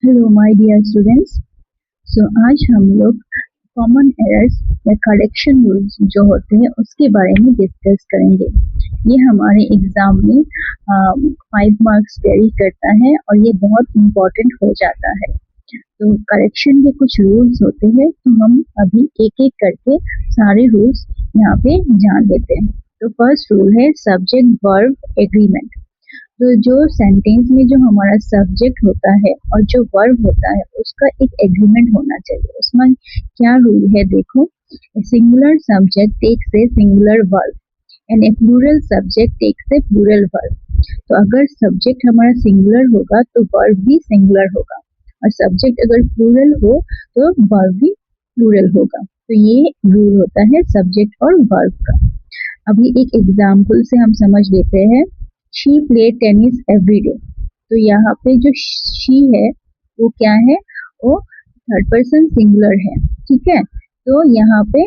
Hello my dear students. आज हम लोग कॉमन एरर्स या करेक्शन रूल्स जो होते हैं उसके बारे में डिस्कस करेंगे। ये हमारे एग्जाम में 5 मार्क्स कैरी करता है और ये बहुत इम्पोर्टेंट हो जाता है। तो करेक्शन के कुछ रूल्स होते हैं, तो हम अभी एक एक करके सारे रूल्स यहाँ पे जान लेते हैं। तो फर्स्ट रूल है सब्जेक्ट वर्ब एग्रीमेंट। तो जो सेंटेंस में जो हमारा सब्जेक्ट होता है और जो वर्ब होता है उसका एक एग्रीमेंट होना चाहिए। उसमें क्या रूल है देखो, singular subject takes a singular verb and a plural subject takes a plural verb. तो अगर सब्जेक्ट हमारा सिंगुलर होगा तो वर्ब भी सिंगुलर होगा, और सब्जेक्ट अगर प्लूरल हो तो वर्ब भी प्लूरल होगा। तो ये रूल होता है सब्जेक्ट और वर्ब का। अभी एक एग्जाम्पल से हम समझ लेते हैं। She play tennis every day. तो यहाँ पे जो शी है वो क्या है, वो थर्ड पर्सन सिंगुलर है, ठीक है। तो यहाँ पे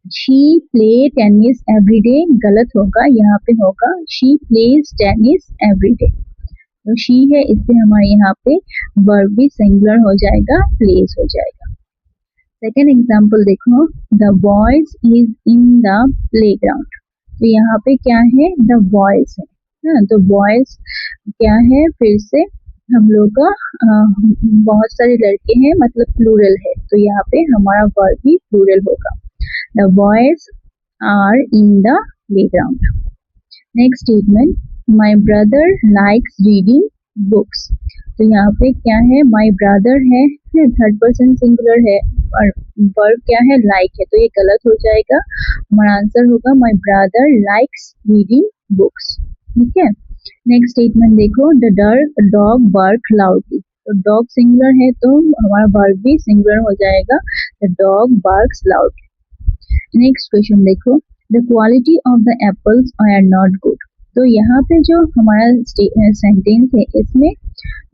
she play tennis every day गलत होगा, यहाँ पे होगा she plays tennis every day. तो शी है, इससे हमारे यहाँ पे वर्ब भी सिंगुलर हो जाएगा, प्लेस हो जाएगा। सेकेंड एग्जाम्पल देखो, the boys is in the playground. तो यहाँ पे क्या है, द बॉयज है ना। तो बॉयज क्या है, फिर से हम लोग का बहुत सारे लड़के हैं, मतलब प्लूरल है, तो यहाँ पे हमारा वर्ब भी प्लूरल होगा। The boys are in the playground. Next statement, my brother likes reading books. तो यहाँ पे क्या है, माई ब्रदर है, थर्ड पर्सन सिंगुलर है और वर्ब क्या है, लाइक है, तो ये गलत हो जाएगा। हमारा आंसर होगा my brother likes reading books, ठीक है। नेक्स्ट स्टेटमेंट देखो, द डॉग बार्क लाउडली। तो डॉग सिंगुलर है तो हमारा वर्ब भी सिंगुलर हो जाएगा, the dog barks loudly. Next question देखो, the quality of the apples are not good. तो यहाँ पे जो हमारा सेंटेंस है इसमें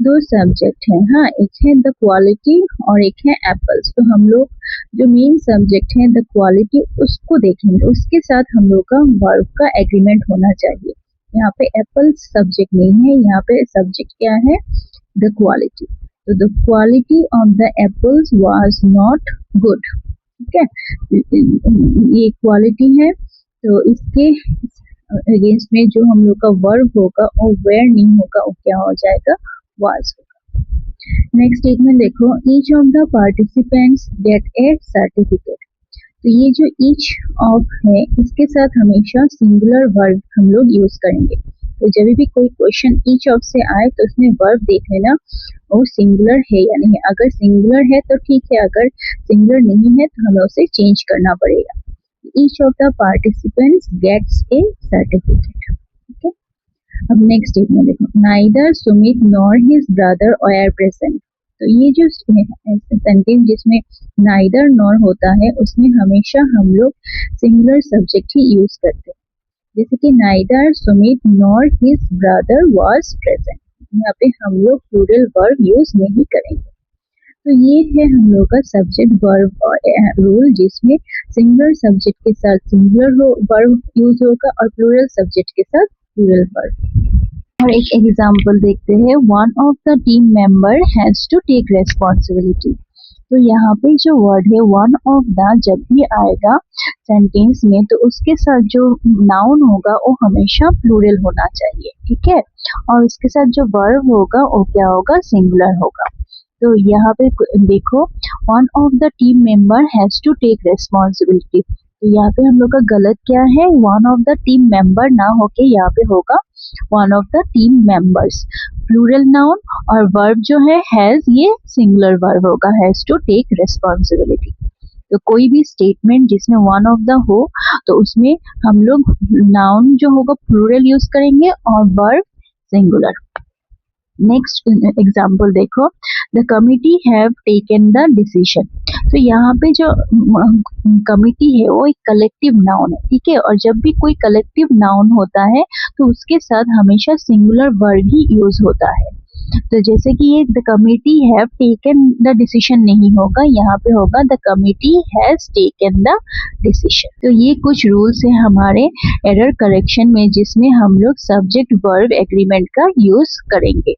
दो सब्जेक्ट है, हाँ, एक है द क्वालिटी और एक है एप्पल्स। तो हम लोग जो मेन सब्जेक्ट है द क्वालिटी उसको देखेंगे, उसके साथ हम लोग का वर्ब का एग्रीमेंट होना चाहिए। यहाँ पे एप्पल्स सब्जेक्ट नहीं है, यहाँ पे सब्जेक्ट क्या है, द क्वालिटी। तो the quality of the apples was not good, ठीक है। ये क्वालिटी है, तो इसके अगेंस्ट में जो हम लोग का वर्ब होगा वो वेयर नहीं होगा, वो क्या हो जाएगा, वाज होगा। नेक्स्ट स्टेटमेंट देखो, each of the participants gate A certificate. तो ये जो ईच ऑफ है इसके साथ हमेशा सिंगुलर वर्ब हम लोग यूज करेंगे। तो जब भी कोई क्वेश्चन ईच ऑफ से आए तो उसमें वर्ब देख लेना वो सिंगुलर है या नहीं। अगर सिंगुलर है तो ठीक है, अगर सिंगुलर नहीं है तो हमें उसे चेंज करना पड़ेगा। Each of the participants gets a certificate, ठीक है। अब नेक्स्ट स्टेटमेंट देखो, neither Sumit nor his brother are present. तो ये जो सेंटेंस जिसमें नाइदर नॉर होता है उसमें हमेशा हम लोग सिंगुलर सब्जेक्ट ही यूज करते हैं। जैसे कि neither Sumit nor his brother was present, यहाँ पे हम लोग प्लूरल वर्ब यूज नहीं करेंगे। तो ये है हम लोग का सब्जेक्ट वर्ब रूल, जिसमें सिंगुलर सब्जेक्ट के साथ सिंगुलर वर्ब यूज होगा और प्लूरल सब्जेक्ट के साथ प्लूरल वर्ब। और एक एग्जाम्पल देखते हैं, one of the team member has to take responsibility. तो यहाँ पे जो वर्ड है वन ऑफ द जब भी आएगा सेंटेंस में तो उसके साथ जो नाउन होगा वो हमेशा प्लूरल होना चाहिए, ठीक है। और उसके साथ जो वर्ब होगा वो क्या होगा, सिंगुलर होगा। तो यहाँ पे देखो, one of the team member has to take responsibility. तो यहाँ पे हम लोग का गलत क्या है, one of the team member ना होके यहाँ पे होगा one of the team members, plural noun, और वर्ब जो है हैज, ये सिंगुलर वर्ब होगा, हैज टू टेक रेस्पॉन्सिबिलिटी। तो कोई भी स्टेटमेंट जिसमें वन ऑफ द हो तो उसमें हम लोग नाउन जो होगा प्लूरल यूज करेंगे और वर्ब सिंगुलर। नेक्स्ट एग्जाम्पल देखो, the committee have taken the decision. तो यहाँ पे जो कमिटी है वो एक कलेक्टिव नाउन है, ठीक है। और जब भी कोई कलेक्टिव नाउन होता है तो उसके साथ हमेशा सिंगुलर वर्ब ही यूज होता है। तो जैसे कि ये the committee have taken the decision नहीं होगा, यहाँ पे होगा the committee has taken the decision. तो ये कुछ रूल्स है हमारे एरर करेक्शन में, जिसमें हम लोग सब्जेक्ट वर्ब एग्रीमेंट का यूज करेंगे।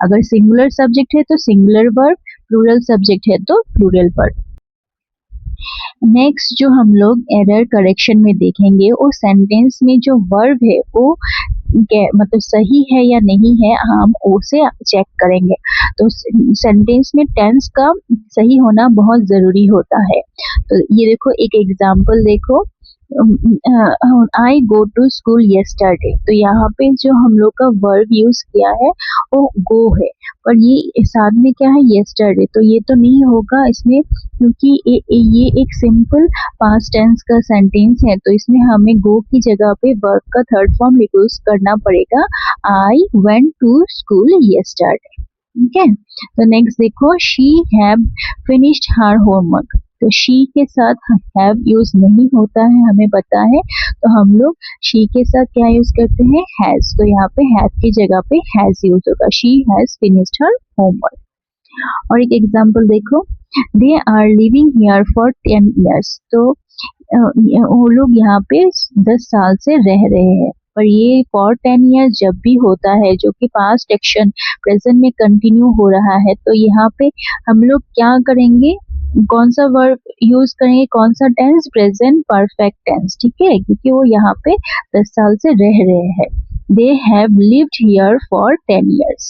अगर सिंगुलर सब्जेक्ट है तो सिंगुलर वर्ब, प्लूरल सब्जेक्ट है तो प्लूरल वर्ब। नेक्स्ट जो हम लोग एरर करेक्शन में देखेंगे, वो सेंटेंस में जो वर्ब है वो मतलब सही है या नहीं है, हम उसे चेक करेंगे। तो सेंटेंस में टेंस का सही होना बहुत जरूरी होता है। तो ये देखो एक एग्जांपल देखो, आई गो टू स्कूल येस्टरडे। तो यहाँ पे जो हम लोग का वर्ब यूज किया है वो गो है, पर ये साथ में क्या है येस्टरडे, तो ये तो नहीं होगा इसमें, क्योंकि ये एक सिंपल पास्ट टेंस का सेंटेंस है। तो इसमें हमें गो की जगह पे वर्ब का थर्ड फॉर्म यूज करना पड़ेगा, I went to school yesterday. ठीक है, तो नेक्स्ट देखो, she have finished her homework. तो शी के साथ हैव यूज नहीं होता है, हमें पता है, तो हम लोग शी के साथ क्या यूज करते हैं, हैज। तो यहाँ पे हैव की जगह पे हैज यूज होगा, she has finished her homework. और एक एग्जांपल देखो, they are living here for 10 years। तो वो लोग यहाँ पे 10 साल से रह रहे हैं, पर ये फॉर 10 years जब भी होता है जो कि पास्ट एक्शन प्रेजेंट में कंटिन्यू हो रहा है, तो यहाँ पे हम लोग क्या करेंगे, कौन सा वर्ब यूज करेंगे, कौन सा टेंस, प्रेजेंट परफेक्ट टेंस। ठीक है, क्योंकि वो यहाँ पे 10 साल से रह रहे हैं। They have lived here for 10 years।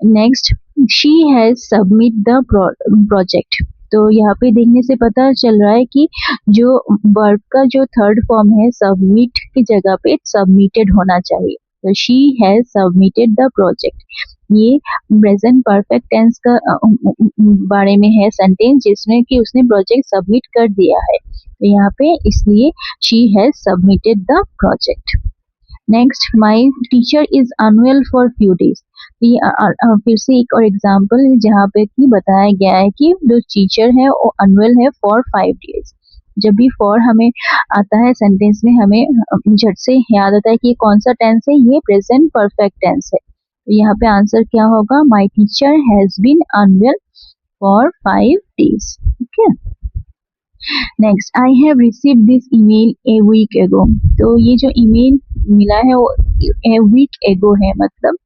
Next, she has submit the project. तो यहाँ पे देखने से पता चल रहा है कि जो वर्ब का जो थर्ड फॉर्म है सबमिट की जगह पे सबमिटेड होना चाहिए। तो she has submitted the project, ये प्रेजेंट परफेक्ट टेंस का बारे में है सेंटेंस, जिसमें कि उसने प्रोजेक्ट सबमिट कर दिया है। तो यहाँ पे इसलिए she has submitted the project. Next, my teacher is unwell for few days. ये फिर से एक और एग्जाम्पल जहाँ पे कि बताया गया है कि जो टीचर है वो अनवेल है फॉर 5 days। जब भी फॉर हमें आता है सेंटेंस में, हमें झट से याद आता है कि ये कौन सा टेंस है, ये प्रेजेंट परफेक्ट टेंस है। तो यहाँ पे आंसर क्या होगा, my teacher has been unwell for 5 days। ठीक है, next, I have receive this email a week ago. तो ये जो ईमेल मिला है वो ए वीक एगो है, मतलब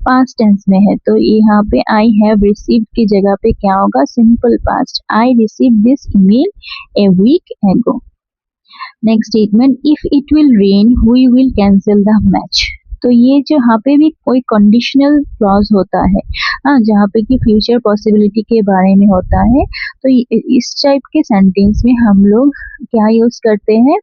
पास्ट टेंस में है। तो यहाँ पे आई हैव रिसीव की जगह पे क्या होगा, simple past, I receive this email a week ago. Next statement, if it will rain we will cancel the match. तो ये जो यहाँ पे भी कोई कंडीशनल क्लॉज होता है, हाँ, जहाँ पे कि फ्यूचर पॉसिबिलिटी के बारे में होता है। तो इस टाइप के सेंटेंस में हम लोग क्या यूज करते हैं,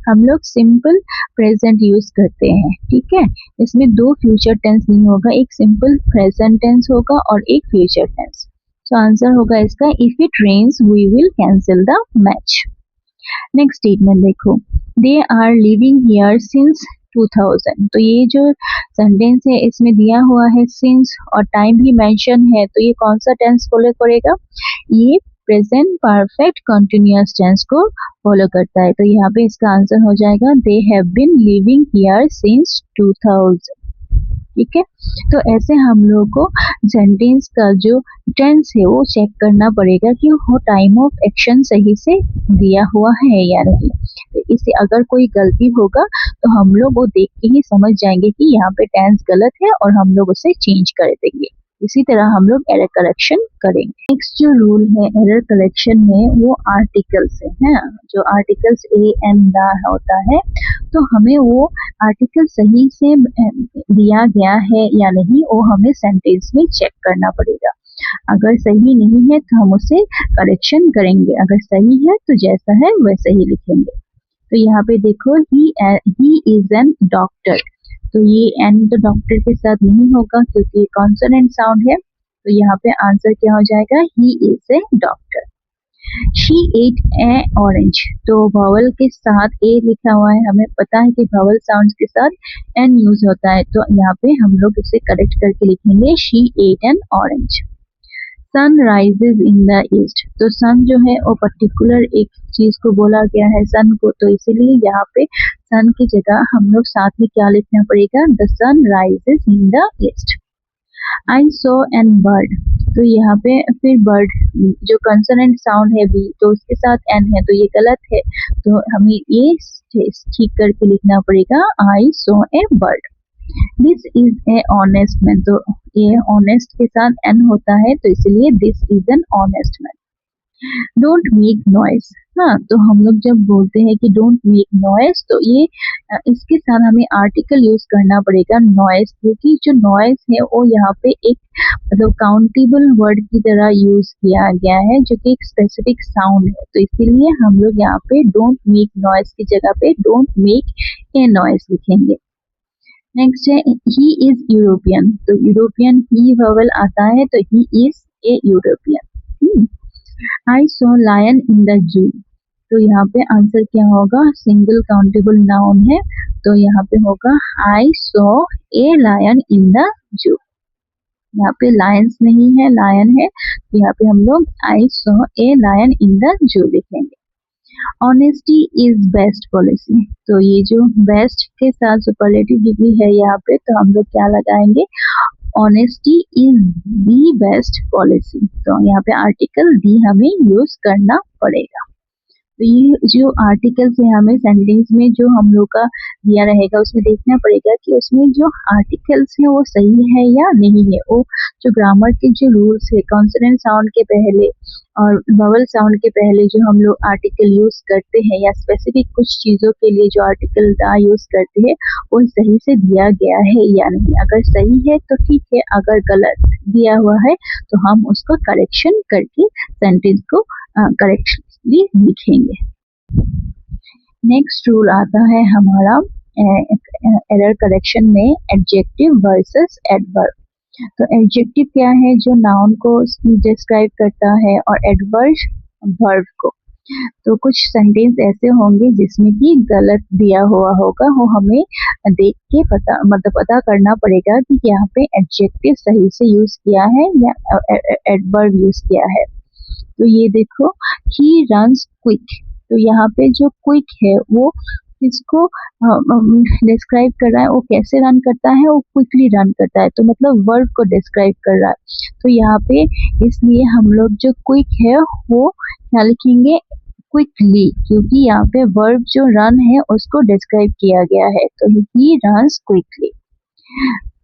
हम लोग सिंपल प्रेजेंट यूज करते हैं। ठीक है, इसमें दो फ्यूचर टेंस नहीं होगा, एक सिंपल प्रेजेंट टेंस होगा और एक फ्यूचर टेंस। तो आंसर होगा इसका, if it rains we will cancel the match. Next statement देखो, they are living here since 2000। तो ये जो सेंटेंस है इसमें दिया हुआ है सिंस और टाइम भी मेंशन है, तो ये कौन सा टेंस फॉलो करेगा, ये प्रेजेंट परफेक्ट कंटिन्यूअस टेंस को फॉलो करता है। तो यहाँ पे इसका आंसर हो जाएगा, they have been living here since 2000। ठीक है, तो ऐसे हम लोग को सेंटेंस का जो टेंस है वो चेक करना पड़ेगा कि वो टाइम ऑफ एक्शन सही से दिया हुआ है या नहीं। तो इससे अगर कोई गलती होगा तो हम लोग वो देख के ही समझ जाएंगे कि यहाँ पे टेंस गलत है और हम लोग उसे चेंज कर देंगे। इसी तरह हम लोग एरर करेक्शन करेंगे। नेक्स्ट जो रूल है एरर करेक्शन में वो आर्टिकल्स है, जो आर्टिकल्स ए एंड द होता है, तो हमें वो आर्टिकल सही से दिया गया है या नहीं वो हमें सेंटेंस में चेक करना पड़ेगा। अगर सही नहीं है तो हम उसे करेक्शन करेंगे, अगर सही है तो जैसा है वैसे ही लिखेंगे। तो यहाँ पे देखो, ही इज एन डॉक्टर। तो ये एन तो डॉक्टर के साथ नहीं होगा क्योंकि कॉन्सोनेंट साउंड है। तो यहाँ पे आंसर क्या हो जाएगा, he is a doctor. She ate a orange. तो वॉवल के साथ ए लिखा हुआ है, हमें पता है कि वॉवल साउंड के साथ एन यूज होता है, तो यहाँ पे हम लोग इसे करेक्ट करके लिखेंगे, she ate an orange. Sun rises in the east. तो सन जो है वो पर्टिकुलर एक चीज को बोला गया है, सन को, तो इसीलिए यहाँ पे सन की जगह हम लोग साथ में क्या लिखना पड़ेगा, the sun rises in the east. I saw an bird, तो यहाँ पे फिर बर्ड जो कंसोनेंट साउंड है बी, तो उसके साथ एन है तो ये गलत है, तो हमें ये ठीक करके लिखना पड़ेगा आई saw A bird. This is a honest man, तो ये ऑनेस्ट के साथ एन होता है तो इसलिए this is an honest man. Don't make noise, हाँ तो हम लोग जब बोलते हैं कि डोंट मेक नॉइस तो ये इसके साथ हमें आर्टिकल यूज करना पड़ेगा नॉइस, क्योंकि जो नॉइस है वो यहाँ पे एक मतलब काउंटेबल वर्ड की तरह यूज किया गया है जो कि एक स्पेसिफिक साउंड है, तो इसीलिए हम लोग यहाँ पे डोंट मेक नॉइस की जगह पे डोंट मेक ए नॉइस लिखेंगे। नेक्स्ट है ही इज यूरोपियन, तो यूरोपियन ही वॉवल आता है तो he is a European. I saw lion in the zoo, तो यहाँ पे आंसर क्या होगा, सिंगल काउंटेबल नाउन है तो यहाँ पे होगा I saw a lion in the zoo. यहाँ पे लायंस नहीं है, लायन है, तो यहाँ पे हम लोग I saw a lion in the zoo लिखेंगे। ऑनेस्टी इज बेस्ट पॉलिसी, तो ये जो बेस्ट के साथ सुपरलेटिव डिग्री है यहाँ पे तो हम लोग क्या लगाएंगे, honesty is the best policy, तो यहाँ पे आर्टिकल दी हमें यूज करना पड़ेगा। तो ये जो आर्टिकल्स है हमें सेंटेंस में जो हम लोग का दिया रहेगा उसमें देखना पड़ेगा कि उसमें जो आर्टिकल्स है वो सही है या नहीं है, वो जो ग्रामर के जो रूल्स है कॉन्सोनेंट साउंड के पहले और वोवेल साउंड के पहले जो हम लोग आर्टिकल यूज करते हैं या स्पेसिफिक कुछ चीजों के लिए जो आर्टिकल दा यूज करते हैं वो सही से दिया गया है या नहीं, अगर सही है तो ठीक है, अगर गलत दिया हुआ है तो हम उसको करेक्शन करके सेंटेंस को करेक्टली लिखेंगे। नेक्स्ट रूल आता है हमारा एरर करेक्शन में एडजेक्टिव वर्सेस एडवर्ब। तो एडजेक्टिव क्या है, जो नाउन को डिस्क्राइब करता है और एडवर्ब वर्ब को। तो कुछ सेंटेंस ऐसे होंगे जिसमें कि गलत दिया हुआ होगा, वो हमें देख के पता करना पड़ेगा कि यहाँ पे एडजेक्टिव सही से यूज किया है या एडवर्ब यूज किया है। तो ये देखो ही रन्स क्विक, तो यहाँ पे जो क्विक है वो इसको डिस्क्राइब कर रहा है, वो कैसे रन करता है, वो क्विकली रन करता है, तो मतलब वर्ब को डिस्क्राइब कर रहा है। तो यहाँ पे इसलिए हम लोग जो क्विक है वो क्या लिखेंगे, क्विकली, क्योंकि यहाँ पे वर्ब जो रन है उसको डिस्क्राइब किया गया है, तो ही रन्स क्विकली।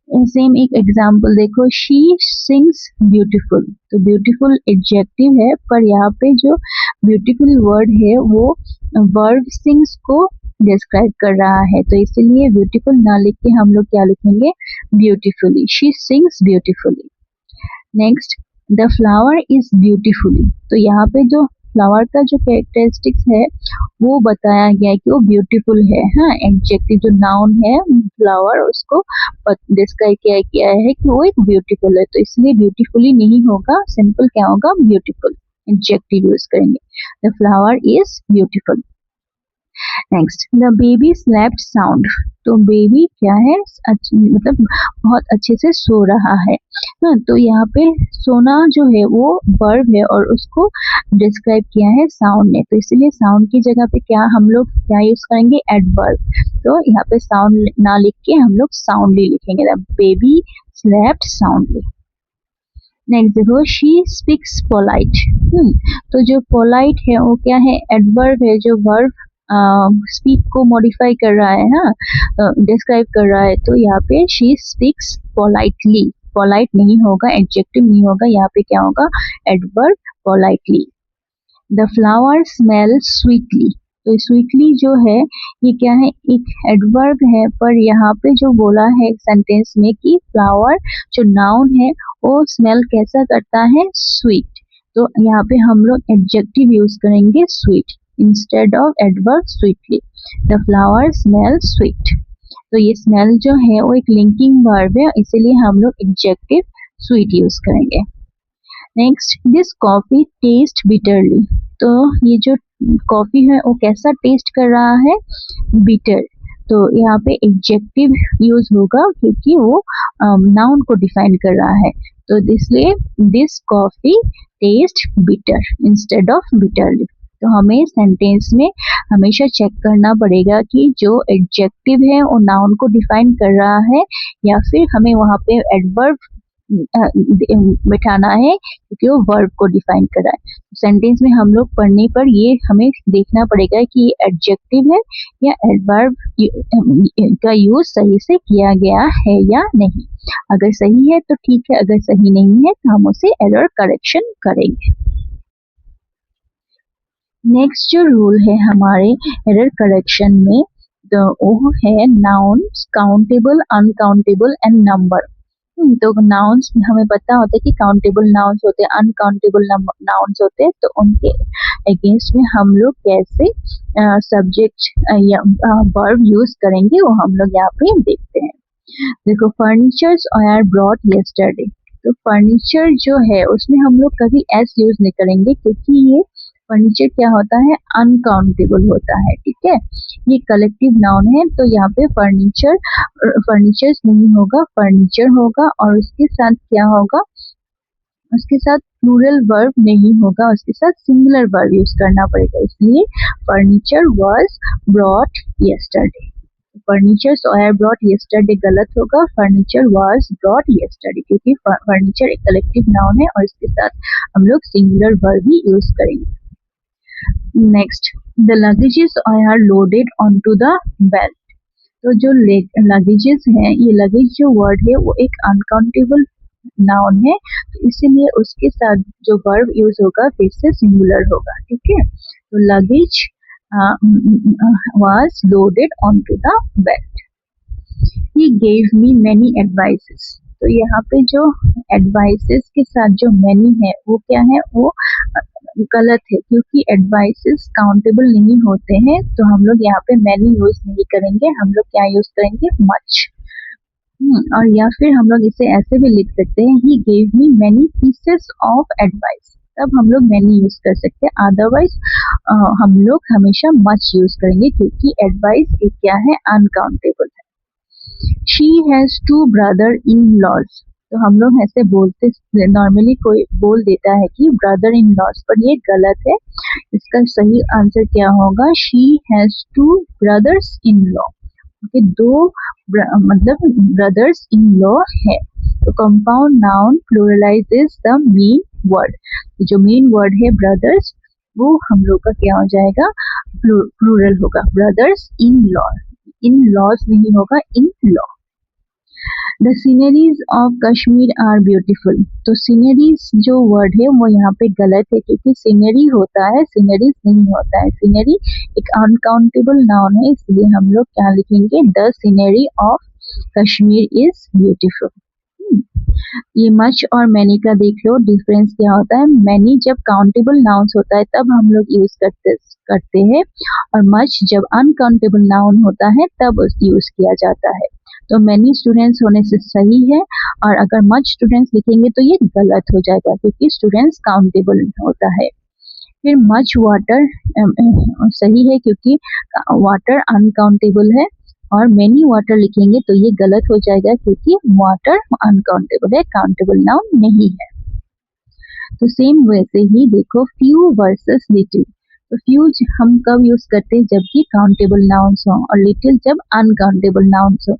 सेम एक एग्जाम्पल देखो, शी सिंग्स ब्यूटीफुल, तो ब्यूटीफुल एडजेक्टिव है पर यहाँ पे जो ब्यूटीफुल वर्ड है वो वर्ब सिंग्स को डिस्क्राइब कर रहा है, तो इसलिए ब्यूटीफुल ना लिख के हम लोग क्या लिखेंगे, beautifully, she sings beautifully. Next, the flower is beautifully, तो यहाँ पे जो फ्लावर का जो कैरेक्टरिस्टिक्स है वो बताया गया है कि वो ब्यूटीफुल है। हाँ, एडजेक्टिव जो नाउन है फ्लावर उसको डिस्क्राइब किया गया है कि वो एक ब्यूटीफुल है, तो इसलिए ब्यूटीफुली नहीं होगा, सिंपल क्या होगा, ब्यूटीफुल एडजेक्टिव यूज करेंगे, the flower is beautiful. Next, the baby slept sound, तो बेबी क्या है, मतलब बहुत अच्छे से सो रहा है ना, तो यहाँ पे सोना जो है वो वर्ब है और उसको डिस्क्राइब किया है साउंड ने, तो इसलिए साउंड की जगह पे क्या हम लोग क्या यूज करेंगे, एडवर्ब, तो यहाँ पे साउंड ना लिख के हम लोग साउंडली लिखेंगे, the baby slept soundly. Next देखो, शी स्पीक्स पोलाइट, तो जो पोलाइट है वो क्या है, एडवर्ब है, जो वर्ब स्पीक को मॉडिफाई कर रहा है, हाँ डिस्क्राइब कर रहा है, तो यहाँ पे शी स्पीक्स पोलाइटली, पोलाइट नहीं होगा, एडजेक्टिव नहीं होगा, यहाँ पे क्या होगा, adverb politely. The flower smell sweetly, तो स्वीटली जो है ये क्या है, एक एडवर्ब है, पर यहाँ पे जो बोला है सेंटेंस में कि फ्लावर जो नाउन है वो स्मेल कैसा करता है, स्वीट, तो यहाँ पे हम लोग एडजेक्टिव यूज करेंगे sweet instead of adverb sweetly, the flower smell sweet, तो ये स्मेल जो है वो एक लिंकिंग वर्ब है, इसीलिए हम लोग एडजेक्टिव स्वीट यूज करेंगे। Next, this coffee taste bitterly, तो ये जो कॉफी है वो कैसा टेस्ट कर रहा है, बिटर, तो यहाँ पे एडजेक्टिव यूज होगा क्योंकि वो नाउन को डिफाइन कर रहा है, तो इसलिए this coffee test bitter instead of bitterly. तो हमें सेंटेंस में हमेशा चेक करना पड़ेगा कि जो एडजेक्टिव है वो नाउन को डिफाइन कर रहा है या फिर हमें वहाँ पे एडवर्ब बिठाना है क्योंकि वो वर्ब को डिफाइन कर रहा है। सेंटेंस में हम लोग पढ़ने पर ये हमें देखना पड़ेगा कि ये एडजेक्टिव है या एडवर्ब का यूज सही से किया गया है या नहीं। अगर सही है तो ठीक है, अगर सही नहीं है तो हम उसे एरर करेक्शन करेंगे। नेक्स्ट जो रूल है हमारे एरर करेक्शन में तो वो है nouns, countable, uncountable and number. तो नाउन्स हमें पता होता है कि काउंटेबल नाउन्स होते हैं, अनकाउंटेबल नाउन्स होते हैं, तो उनके अगेंस्ट में हम लोग कैसे सब्जेक्ट या वर्ब यूज करेंगे वो हम लोग यहाँ पे देखते हैं। देखो, फर्नीचर्स आर ब्रॉट यस्टरडे। तो फर्नीचर जो है उसमें हम लोग कभी एस यूज नहीं करेंगे क्योंकि ये फर्नीचर क्या होता है, अनकाउंटेबल होता है। ठीक है, ये कलेक्टिव नाउन है तो यहाँ पे फर्नीचर्स नहीं होगा, फर्नीचर होगा। और उसके साथ क्या होगा, उसके साथ प्लूरल वर्ब नहीं होगा, उसके साथ सिंगुलर वर्ब यूज करना पड़ेगा। इसलिए furniture was brought yesterday. Furnitures are brought yesterday गलत होगा, फर्नीचर वाज ब्रॉट यस्टरडे, क्योंकि फर्नीचर एक कलेक्टिव नाउन है और इसके साथ हम लोग सिंगुलर वर्ब ही यूज करेंगे। Next, the luggages are loaded onto the belt. तो जो लगेजेस हैं, ये लगेज जो वर्ड है वो एक अनकाउंटेबल नाउन है, तो इसीलिए उसके साथ जो वर्ब यूज होगा फिर से सिंगुलर होगा। ठीक है, तो luggage was loaded onto the belt. He gave me many advices. तो यहाँ पे जो advices के साथ जो many है वो क्या है, वो गलत है क्योंकि advices काउंटेबल नहीं होते हैं, तो हम लोग यहाँ पे many यूज नहीं करेंगे, हम लोग क्या यूज करेंगे, much। और या फिर हम लोग इसे ऐसे भी लिख सकते हैं, he gave me many pieces of advice। तब हम लोग many यूज कर सकते हैं, अदरवाइज हम लोग हमेशा मच यूज करेंगे क्योंकि एडवाइस एक क्या है, अनकाउंटेबल है। She has 2 brother in laws. तो हम लोग ऐसे बोलते, नॉर्मली कोई बोल देता है कि ब्रदर इन लॉज, पर ये गलत है। इसका सही आंसर क्या होगा, she has 2 brothers in law. दो मतलब ब्रदर्स इन लॉ है। तो compound noun pluralizes the main word. जो मेन वर्ड है ब्रदर्स, वो हम लोग का क्या हो जाएगा, प्लूरल होगा, brothers in law. In laws नहीं होगा, in law. The sceneries of Kashmir are beautiful. तो सीनरीज जो वर्ड है वो यहाँ पे गलत है क्योंकि सीनरी होता है, सीनरीज नहीं होता है। सीनरी एक अनकाउंटेबल नाउन है, इसलिए हम लोग क्या लिखेंगे, the scenery of Kashmir is beautiful. ये मच और मैनी का देख लो, डिफरेंस क्या होता है। मैनी जब काउंटेबल नाउन्स होता है तब हम लोग यूज करते हैं, और मच जब अनकाउंटेबल नाउन होता है तब यूज किया जाता है। तो मैनी स्टूडेंट्स होने से सही है, और अगर मच स्टूडेंट्स लिखेंगे तो ये गलत हो जाएगा क्योंकि स्टूडेंट्स काउंटेबल होता है। फिर मच वाटर सही है क्योंकि वाटर अनकाउंटेबल है, और मेनी वाटर लिखेंगे तो ये गलत हो जाएगा क्योंकि वाटर अनकाउंटेबल है, काउंटेबल नाउन नहीं है। तो सेम वैसे ही देखो, फ्यू वर्सेस लिटिल। तो फ्यू हम कब यूज करते हैं, जबकि काउंटेबल नाउन्स हो, और लिटिल जब अनकाउंटेबल नाउन्स हो।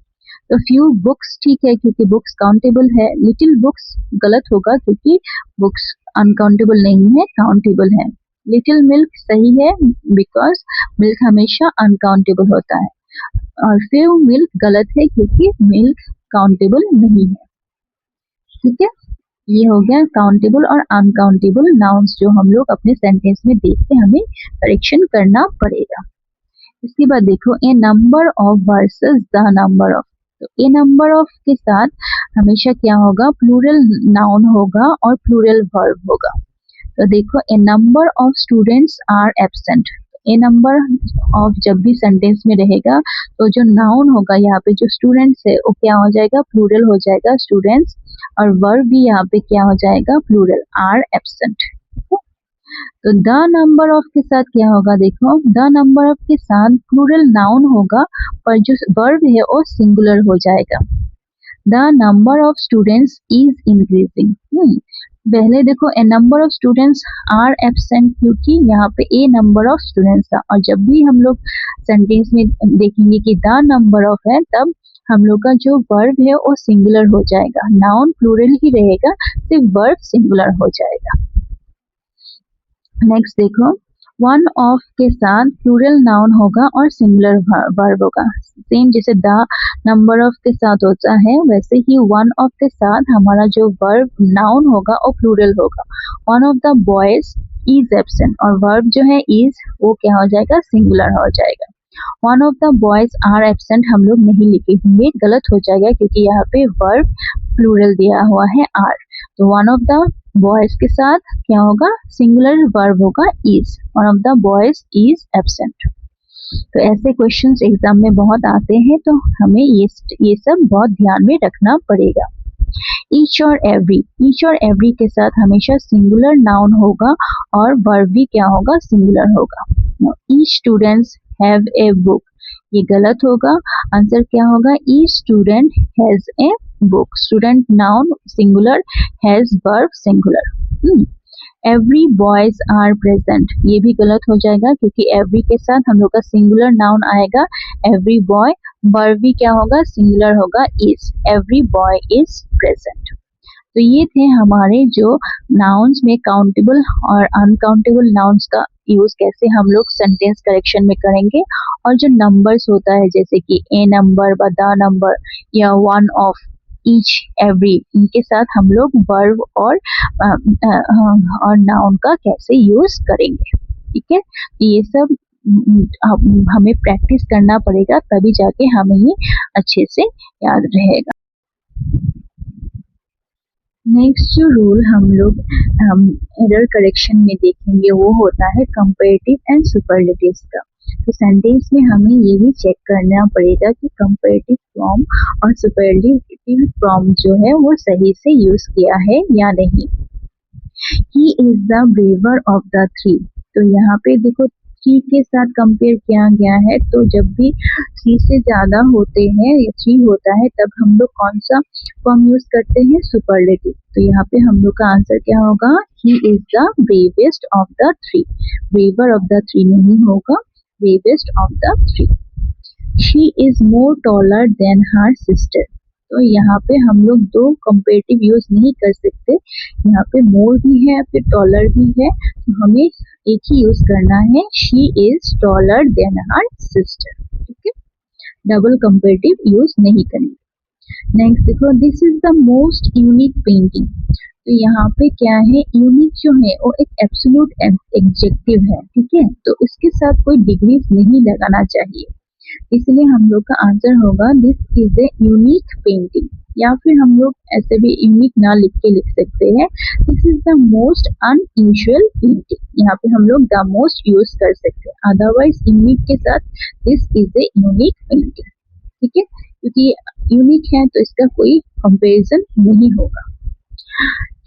तो फ्यू बुक्स ठीक है क्योंकि बुक्स काउंटेबल है, लिटिल बुक्स गलत होगा क्योंकि बुक्स अनकाउंटेबल नहीं है, काउंटेबल है। लिटिल मिल्क सही है बिकॉज मिल्क हमेशा अनकाउंटेबल होता है, और फ्यू मिल्क गलत है क्योंकि मिल्क काउंटेबल नहीं है। ठीक है, ये हो गया काउंटेबल और अनकाउंटेबल नाउन्स जो हम लोग अपने सेंटेंस में देख के हमें करेक्शन करना पड़ेगा। इसके बाद देखो, a number of versus the number of. तो ए नंबर ऑफ के साथ हमेशा क्या होगा, प्लूरल नाउन होगा और प्लूरल वर्ब होगा। तो देखो, a number of students are absent. A number of जब भी सेंटेंस में रहेगा तो जो नाउन होगा यहाँ पे, जो स्टूडेंट्स है, वो क्या हो जाएगा, प्लूरल हो जाएगा, स्टूडेंट्स। और वर्ब भी यहाँ पे क्या हो जाएगा, प्लूरल, आर एब्सेंट। तो द नंबर ऑफ के साथ क्या होगा, देखो, द नंबर ऑफ के साथ प्लूरल नाउन होगा पर जो वर्ब है वो सिंगुलर हो जाएगा। The number of students is increasing. पहले देखो, a number of students are absent क्योंकि यहाँ पे ए नंबर ऑफ स्टूडेंट्स था, और जब भी हम लोग सेंटेंस में देखेंगे कि द नंबर ऑफ है तब हम लोग का जो वर्ब है वो सिंगुलर हो जाएगा, नाउन प्लूरल ही रहेगा, सिर्फ वर्ब सिंगुलर हो जाएगा। नेक्स्ट देखो, वन ऑफ के साथ प्लूरल नाउन होगा और सिंगुलर वर्ब होगा। सेम जैसे द नंबर ऑफ के साथ होता है वैसे ही वन ऑफ के साथ हमारा जो वर्ब नाउन होगा वो प्लूरल होगा। One of the boys is absent और वर्ब जो है इज वो क्या हो जाएगा, सिंगुलर हो जाएगा। One of the boys are absent हम लोग नहीं लिखे होंगे, गलत हो जाएगा क्योंकि यहाँ पे वर्ब प्लूरल दिया हुआ है आर। तो वन ऑफ द बॉयज के साथ क्या होगा, सिंगुलर वर्ब होगा is. One of the boys is absent. तो ऐसे क्वेश्चंस एग्जाम में बहुत आते हैं, तो हमें ये सब बहुत ध्यान में रखना पड़ेगा। ईच और एवरी के साथ हमेशा सिंगुलर नाउन होगा और वर्ब भी क्या होगा, सिंगुलर होगा। Each students have a book, ये गलत होगा, आंसर क्या होगा, each student has a book. Student noun singular, has verb singular. Every boys are present, ये भी गलत हो जाएगा क्योंकि एवरी के साथ हम लोग का सिंगुलर नाउन आएगा एवरी बॉय, वर्ब भी क्या होगा, सिंगुलर होगा is. Every boy is present. तो ये थे हमारे जो नाउन्स में काउंटेबल और अनकाउंटेबल नाउन्स का यूज कैसे हम लोग सेंटेंस करेक्शन में करेंगे, और जो नंबर्स होता है जैसे कि ए नंबर, द नंबर या वन ऑफ, ईच, एवरी, इनके साथ हम लोग वर्ब और नाउन का कैसे यूज करेंगे। ठीक है, ये सब हमें प्रैक्टिस करना पड़ेगा, तभी जाके हमें ये अच्छे से याद रहेगा। नेक्स्ट जो रूल हम लोग एरर करेक्शन में देखेंगे वो होता है कंपैरेटिव एंड सुपरलेटिव्स का। तो सेंटेंस में हमें ये भी चेक करना पड़ेगा कि कंपैरेटिव फॉर्म और सुपरलेटिव फॉर्म जो है वो सही से यूज किया है या नहीं। He is the braver of the three, तो यहाँ पे देखो थ्री के साथ कंपेयर किया गया है, तो जब भी थ्री से ज्यादा होते हैं या थ्री होता है तब हम लोग कौन सा फॉर्म यूज करते हैं, सुपरलेटिव। तो यहाँ पे हम लोग का आंसर क्या होगा, he is the bravest of the three. Braver of the three नहीं होगा, bravest of the three. She is more taller than her sister, तो यहाँ पे हम लोग दो कंपेरेटिव यूज नहीं कर सकते, यहाँ पे मोर भी है फिर टॉलर भी है, तो हमें एक ही यूज करना है, she is taller than her sister. ठीक है, डबल कंपेरेटिव यूज नहीं करेंगे। नेक्स्ट देखो, this is the most unique painting, तो यहाँ पे क्या है, यूनिक जो है वो एक एब्सोल्यूट एडजेक्टिव है। ठीक है, तो उसके साथ कोई डिग्रीज नहीं लगाना चाहिए, इसलिए हम लोग का आंसर होगा this is a unique painting, या फिर हम लोग ऐसे भी यूनिक ना लिख के लिख सकते हैं, this is the most unusual painting. यहाँ पे हम लोग द मोस्ट यूज कर सकते हैं, अदरवाइज यूनिक के साथ this is a unique painting. ठीक है, क्योंकि यूनिक है तो इसका कोई कंपैरिजन नहीं होगा।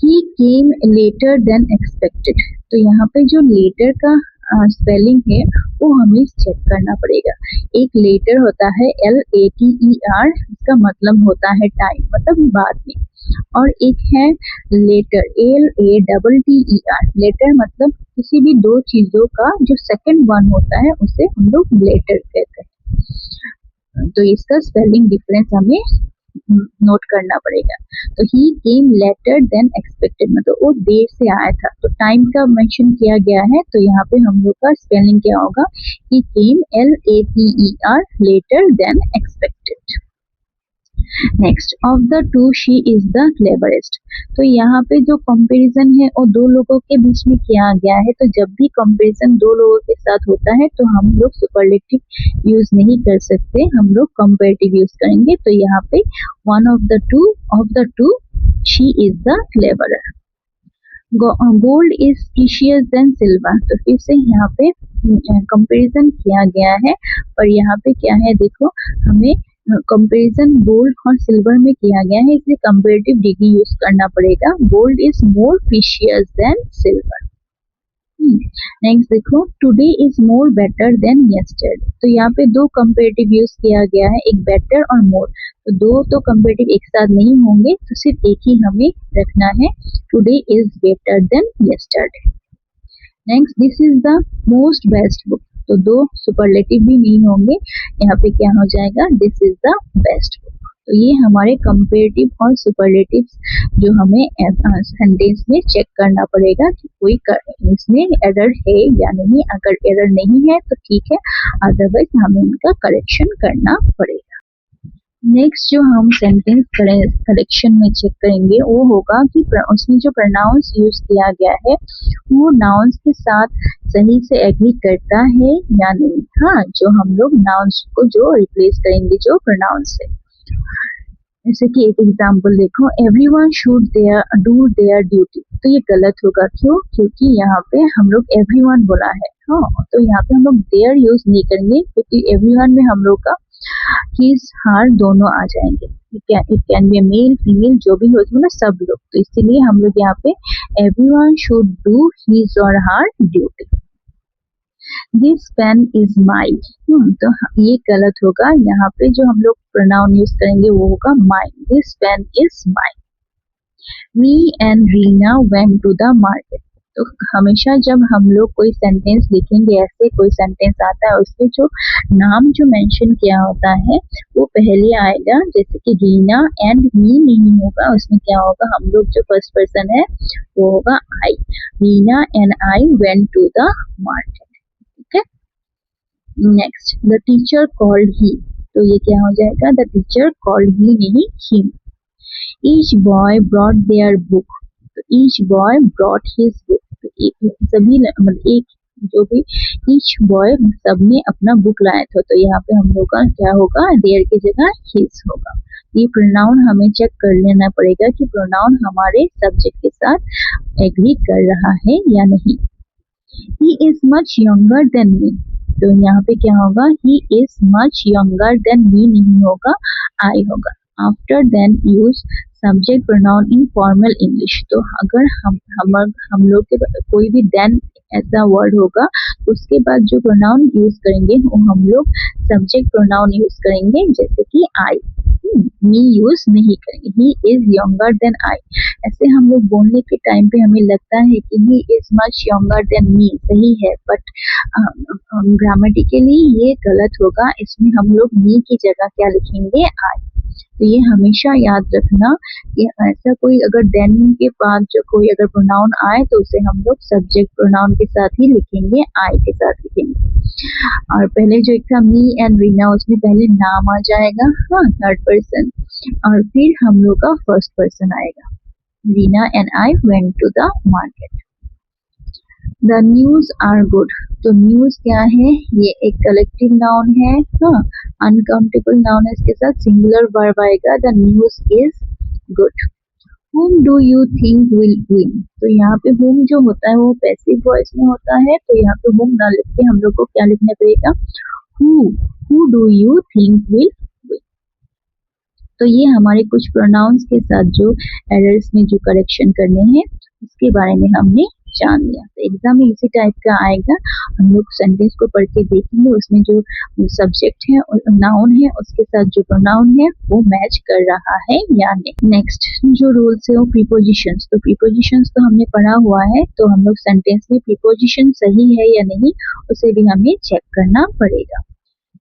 He came later than expected, तो यहाँ पे जो लेटर का स्पेलिंग है वो हमें चेक करना पड़ेगा। एक लेटर होता है LATER, इसका मतलब होता है टाइम, मतलब बाद में, और एक है लेटर LATTER। लेटर मतलब किसी भी दो चीजों का जो सेकंड वन होता है उसे हम लोग लेटर कहते हैं, तो इसका स्पेलिंग डिफरेंस हमें नोट करना पड़ेगा। तो ही केम लेटर देन एक्सपेक्टेड, मतलब वो देर से आया था, तो टाइम का मेंशन किया गया है, तो यहाँ पे हम लोग का स्पेलिंग क्या होगा, he came LATER later than expected. Next, of the two she is the cleverest, तो यहाँ पे जो कंपैरिजन है वो दो लोगों के बीच में किया गया है, तो जब भी कंपैरिजन दो लोगों के साथ होता है तो हम लोग सुपरलेटिव यूज नहीं कर सकते, हम लोग कंपैरेटिव यूज करेंगे। तो यहाँ पे one of the two she is the cleverer. Gold is precious than silver, तो फिर से यहाँ पे कंपैरिजन किया गया है, और यहाँ पे क्या है देखो, हमें कंपैरिजन गोल्ड और सिल्वर में किया गया है, इसलिए कंपैरेटिव डिग्री यूज करना पड़ेगा। Gold is more precious than silver. Next देखो, today is more better than yesterday, तो यहाँ पे दो कंपैरेटिव यूज किया गया है, एक बेटर और मोर, तो दो तो कंपैरेटिव एक साथ नहीं होंगे, तो सिर्फ एक ही हमें रखना है, today is better than yesterday. Next, this is the most best book, तो दो सुपरलेटिव भी नहीं होंगे, यहाँ पे क्या हो जाएगा, this is the best book. तो ये हमारे कंपेरेटिव और सुपरलेटिव्स जो हमें सेंटेंस में चेक करना पड़ेगा कि कोई इसमें एरर है या नहीं। अगर एरर नहीं है तो ठीक है, अदरवाइज हमें इनका करेक्शन करना पड़ेगा। नेक्स्ट जो हम सेंटेंस करेक्शन में चेक करेंगे वो होगा कि उसमें जो प्रोनाउंस यूज किया गया है वो नाउन्स के साथ सही से एग्री करता है या नहीं। हाँ, जो हम लोग नाउन्स को जो रिप्लेस करेंगे जो प्रोनाउंस से, जैसे कि एक एग्जांपल देखो, everyone should do their duty. तो ये गलत होगा, क्यों? क्योंकि यहाँ पे हम लोग एवरीवन बोला है। हाँ, तो यहाँ पे हम लोग देयर यूज नहीं करेंगे क्योंकि एवरीवन में हम लोग का हिज हर दोनों आ जाएंगे। It can be male female जो भी हो, मतलब सब लोग। तो इसीलिए हम लोग यहाँ पे everyone should do his or her duty. This pen is my, तो ये गलत होगा। यहाँ पे जो हम लोग प्रोनाउन यूज करेंगे वो होगा my. This pen is my. Me and Reena went to the market. तो हमेशा जब हम लोग कोई सेंटेंस लिखेंगे, ऐसे कोई सेंटेंस आता है उसमें जो नाम जो मेंशन किया होता है वो पहले आएगा। जैसे कि रीना एंड मी नहीं होगा, उसमें क्या होगा, हम लोग जो फर्स्ट पर्सन है वो होगा I. Reena and I went to the market. ठीक है। Next, the teacher called he. तो ये क्या हो जाएगा, द टीचर कॉल्ड ही नहीं him. Each boy brought their book. तो each boy brought his book. सभी मतलब एक जो भी ईच बॉय सबने अपना बुक लाया था। तो यहाँ पे हम लोग का क्या होगा, देयर की जगह हिज होगा। ये प्रोनाउन हमें चेक कर लेना पड़ेगा कि प्रोनाउन हमारे सब्जेक्ट के साथ एग्री कर रहा है या नहीं। He is much younger than me। तो यहाँ पे क्या होगा, he is much younger than me नहीं होगा, I होगा। After then use subject pronoun in formal English। तो अगर हम लोग के कोई भी then ऐसा वर्ड होगा उसके बाद जो प्रोनाउन यूज करेंगे वो हम लोग सब्जेक्ट प्रोनाउन यूज करेंगे, जैसे कि I। मी यूज नहीं करेंगे। He is younger than I. ऐसे हम लोग बोलने के टाइम पे हमें लगता है कि he is much younger than me, सही है, बट ग्रामेटिकली ये गलत होगा। इसमें हम लोग मी की जगह क्या लिखेंगे, आई। तो ये हमेशा याद रखना कि ऐसा कोई अगर देन के बाद जो कोई अगर प्रोनाउन आए तो उसे हम लोग सब्जेक्ट प्रोनाउन के साथ ही लिखेंगे, आई के साथ लिखेंगे। और पहले जो एक था मी एंड रीना, उसमें पहले नाम आ जाएगा, हाँ, थर्ड पर्सन, और फिर हम लोग का फर्स्ट पर्सन आएगा। Reena and I went to the market. The news are good. तो न्यूज क्या है, ये एक कलेक्टिव नाउन है, हाँ, अनकाउंटेबल नाउन है, इसके साथ सिंगुलर वर्ब आएगा। The news is good. Whom do you think will win? तो यहाँ पे whom जो होता है वो पैसिव वॉइस में होता है, तो यहाँ पे whom ना लिख के हम लोग को क्या लिखना पड़ेगा, who do you think will win? तो ये हमारे कुछ प्रोनाउंस के साथ जो एरर्स में जो करेक्शन करने हैं उसके बारे में हमने जान लिया। तो एग्जाम में इसी टाइप का आएगा, हम लोग सेंटेंस को पढ़ के देखेंगे उसमें जो सब्जेक्ट है और नाउन है उसके साथ जो प्रोनाउन है वो मैच कर रहा है या नहीं। नेक्स्ट जो रूल्स है वो प्रीपोजिशंस। तो प्रीपोजिशंस तो हमने पढ़ा हुआ है, तो हम लोग सेंटेंस में प्रीपोजिशन सही है या नहीं उसे भी हमें चेक करना पड़ेगा।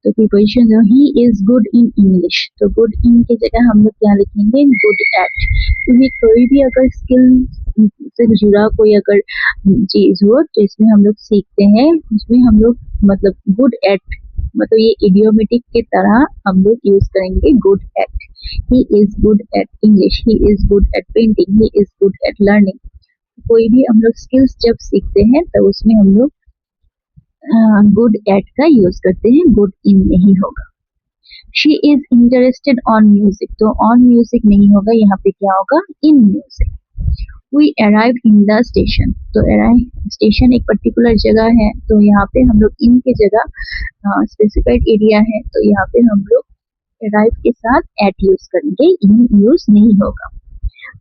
तो प्रीपोजिशन जो he is good in English, तो गुड इन की जगह हम लोग क्या लिखेंगे, गुड एट। क्योंकि कोई भी अगर स्किल से जुड़ा कोई अगर चीज हो तो इसमें हम लोग सीखते हैं, उसमें हम लोग मतलब गुड एट, मतलब ये इडियोमेटिक की तरह हम लोग यूज करेंगे good at. He is good at English, he is good at painting, he is good at learning. कोई भी हम लोग स्किल्स जब सीखते हैं तो उसमें हम लोग गुड एट का यूज करते हैं, गुड इन नहीं होगा। She is interested on music. तो ऑन म्यूजिक नहीं होगा, यहाँ पे क्या होगा, in music. We arrive in the station. तो अराइव स्टेशन एक पर्टिकुलर जगह है, तो यहाँ पे हम लोग इन की जगह स्पेसिफाइड एरिया है, तो यहाँ पे हम लोग अराइव के साथ एट यूज करेंगे, इन यूज नहीं होगा।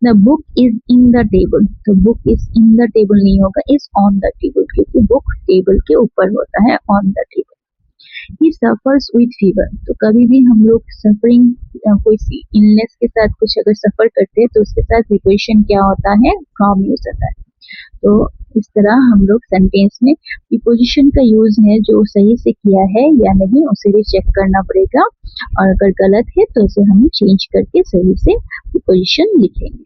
The book is in the table. तो book is in the table नहीं होगा, इज ऑन द टेबल, क्योंकि बुक टेबल के ऊपर होता है, on the table. He suffers with fever. तो कभी भी हम लोग सफरिंग कोई इलनेस के साथ कुछ अगर सफर करते हैं तो उसके साथ प्रीपोजिशन क्या होता है, फ्रॉम यूज होता है। तो इस तरह हम लोग सेंटेंस में प्रीपोजिशन का यूज है जो सही से किया है या नहीं उसे भी चेक करना पड़ेगा, और अगर गलत है तो उसे हम चेंज करके सही से प्रीपोजिशन लिखेंगे।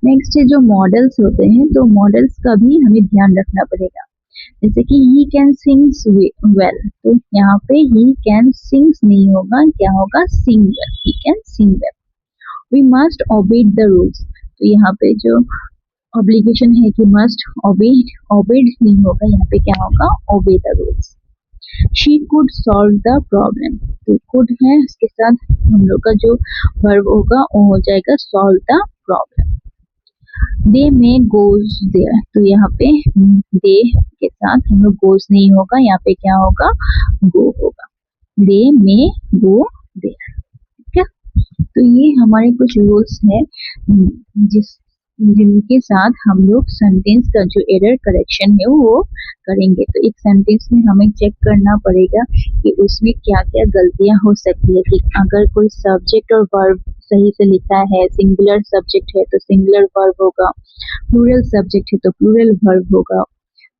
नेक्स्ट है जो मॉडल्स होते हैं, तो मॉडल्स का भी हमें ध्यान रखना पड़ेगा। जैसे कि ही कैन सिंग्स वेल, तो यहाँ पे ही कैन सिंग्स नहीं होगा, क्या होगा, sing well, he can sing well. We must obey the rules, तो यहाँ पे जो ऑब्लिगेशन है कि मस्ट ओबेड नहीं होगा, यहाँ पे क्या होगा, ओबे the rules. She could solve the problem, तो कुड है उसके साथ हम लोग का जो वर्ब होगा वो हो जाएगा सॉल्व द प्रॉब्लम। दे में गोज देयर, तो यहाँ पे दे के साथ हम लोग गोज नहीं होगा, यहाँ पे क्या होगा, गो होगा। दे में गो देयर, ठीक है। तो ये हमारे कुछ रूल्स है जिनके साथ हम लोग सेंटेंस का जो एरर करेक्शन है वो करेंगे। तो एक सेंटेंस में हमें चेक करना पड़ेगा कि उसमें क्या क्या गलतियां हो सकती है, कि अगर कोई सब्जेक्ट और वर्ब सही से लिखा है, सिंगुलर सब्जेक्ट है तो सिंगुलर वर्ब होगा, प्लूरल सब्जेक्ट है तो प्लूरल वर्ब होगा।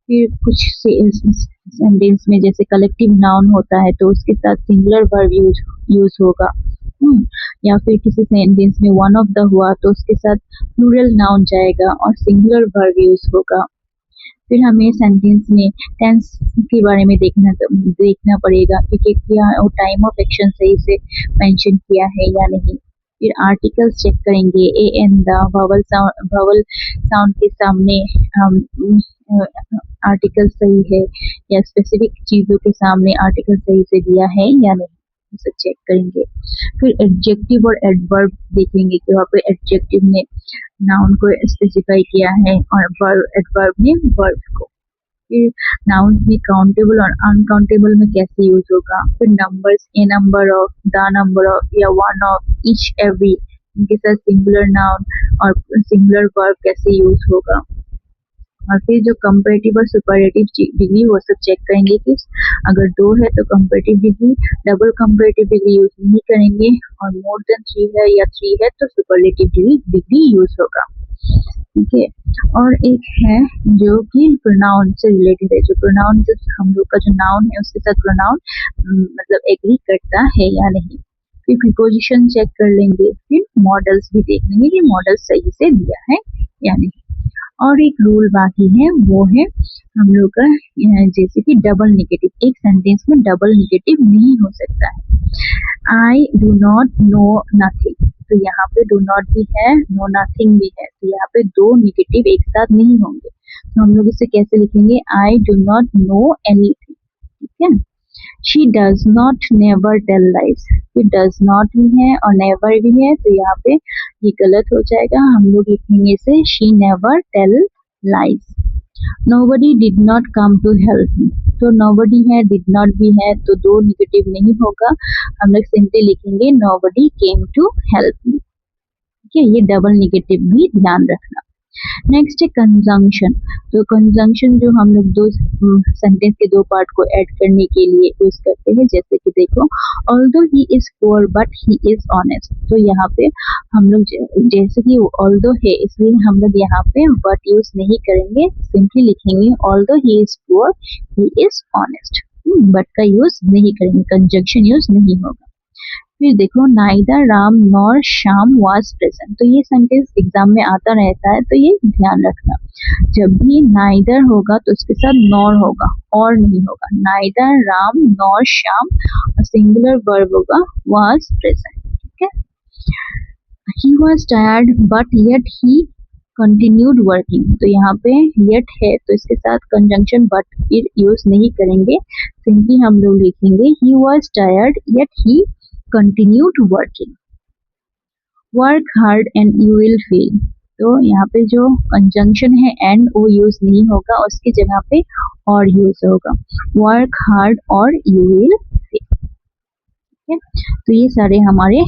फिर कुछ सेंटेंस में जैसे कलेक्टिव नाउन होता है तो उसके साथ सिंगुलर वर्ब यूज होगा, या फिर किसी सेंटेंस में वन ऑफ द हुआ तो उसके साथ प्लूरल नाउन जाएगा और सिंगुलर वर्ब यूज होगा। फिर हमें सेंटेंस में टेंस के बारे में देखना पड़ेगा कि क्या टाइम ऑफ एक्शन सही से मेंशन किया है या नहीं। फिर आर्टिकल्स चेक करेंगे, A N the, vowel sound के सामने आर्टिकल सही है या स्पेसिफिक चीजों के सामने आर्टिकल सही से दिया है या नहीं, उसे चेक करेंगे। फिर एडजेक्टिव और एडवर्ब देखेंगे कि वहाँ पे एडजेक्टिव ने नाउन को स्पेसिफाई किया है और एडवर्ब ने वर्ब को। फिर नाउन में काउंटेबल और अनकाउंटेबल में कैसे यूज होगा। फिर numbers, A number of, the number of या वन ऑफ, ईच, एवरी, इनके साथ सिंगुलर नाउन और सिंगुलर वर्ब कैसे यूज होगा। और फिर जो कंपैरेटिव और सुपरलेटिव डिग्री वो सब चेक करेंगे कि अगर 2 है तो comparative degree, double comparative degree use नहीं करेंगे, और मोर देन 3 है या 3 है तो सुपरलेटिव डिग्री यूज होगा, ठीक है। और एक है जो कि प्रोनाउन से रिलेटेड है, जो प्रोनाउन जो हम लोग का जो नाउन है उसके साथ प्रोनाउन मतलब एग्री करता है या नहीं। फिर प्रीपोजिशन चेक कर लेंगे, फिर मॉडल्स भी देख लेंगे कि मॉडल सही से दिया है या नहीं। और एक रूल बाकी है वो है हम लोग का जैसे कि डबल नेगेटिव, एक सेंटेंस में डबल नेगेटिव नहीं हो सकता है। आई डू नॉट नो नथिंग, तो यहाँ पे डू नॉट भी है, नो नथिंग भी है, तो यहाँ पे 2 नेगेटिव एक साथ नहीं होंगे। तो हम लोग इसे कैसे लिखेंगे, I do not know anything, ठीक है। She does not never tell lies, फिर डज नॉट भी है और नेवर भी है, तो यहाँ पे ये गलत हो जाएगा, हम लोग लिखेंगे इसे she never tell lies. Nobody did not come to help me, तो नोबडी है, डिड नॉट भी है, तो 2 नेगेटिव नहीं होगा, हम लोग सिंपली लिखेंगे nobody came to help me, ठीक है। ये डबल नेगेटिव भी ध्यान रखना। नेक्स्ट है कंजंक्शन, तो कंजंक्शन जो हम लोग सेंटेंस के 2 पार्ट को ऐड करने के लिए यूज करते हैं, जैसे कि देखो although he is poor but he is honest, तो यहाँ पे हम लोग जैसे कि ऑल्दो है इसलिए हम लोग यहाँ पे बट यूज नहीं करेंगे, सिंपली लिखेंगे although he is poor he is honest, but का यूज नहीं करेंगे, कंजंक्शन यूज नहीं होगा। फिर देखो neither Ram nor Shyam was present, तो ये सेंटेंस एग्जाम में आता रहता है, तो ये ध्यान रखना, जब भी नाइदर होगा तो उसके साथ नॉर होगा और नहीं होगा। Neither Ram nor Shyam, singular verb होगा वाज प्रेजेंट, ठीक है। He was tired but yet he continued working, तो यहाँ पे येट है तो इसके साथ कंजंक्शन बट यूज नहीं करेंगे, सिंपली हम लोग लिखेंगे he was tired yet he continued working. Work hard and you will feel, तो यहाँ पे जो कंजंक्शन है एंड वो यूज नहीं होगा, उसकी जगह पे और यूज होगा, वर्क हार्ड और यू विल फील, ठीक है। तो ये सारे हमारे